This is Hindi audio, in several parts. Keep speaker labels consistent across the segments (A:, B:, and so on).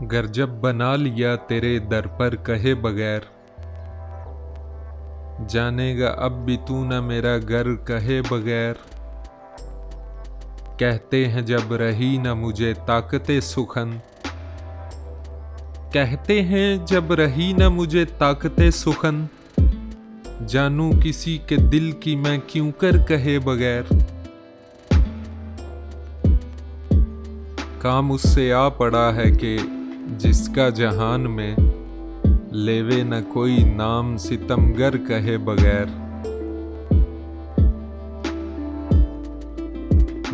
A: घर जब बना लिया तेरे दर पर कहे बगैर, जानेगा अब भी तू न मेरा घर कहे बगैर। कहते हैं जब रही न मुझे ताकते सुखन, कहते हैं जब रही न मुझे ताकते सुखन, जानू किसी के दिल की मैं क्यों कर कहे बगैर। काम उससे आ पड़ा है कि जिसका जहान में लेवे न कोई नाम सितमगर कहे बगैर।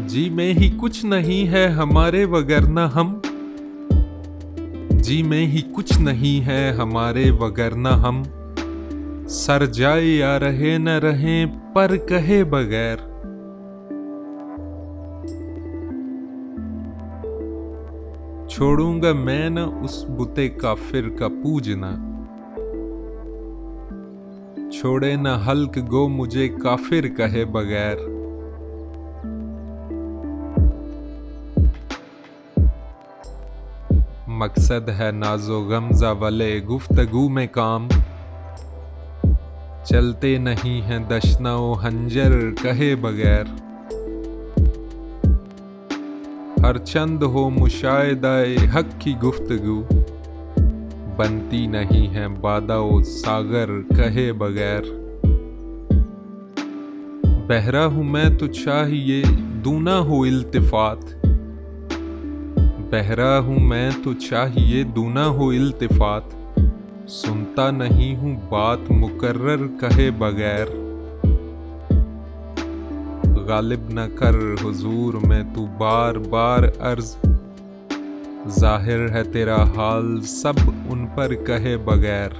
A: जी में ही कुछ नहीं है हमारे बगैर न हम, जी में ही कुछ नहीं है हमारे बगैर न हम, सर जाए या रहे न रहे पर कहे बगैर। छोड़ूंगा मैं न उस बुते काफिर का पूजना, छोड़े न हल्क गो मुझे काफिर कहे बगैर। मकसद है नाजो गमजा वाले गुफ्तगू में काम, चलते नहीं हैं दशना ओ हंजर कहे बगैर। हर चंद हो मुशाहिदाए हक की गुफ्तगू, बनती नहीं है बादाओ सागर कहे बगैर। बहरा हूं मैं तो चाहिए दूना हो इल्तिफात, बहरा हूं मैं तो चाहिए दूना हो इल्तिफात, सुनता नहीं हूं बात मुकर्रर कहे बगैर। गालिब न कर हुजूर में तू बार बार अर्ज, जाहिर है तेरा हाल सब उन पर कहे बगैर।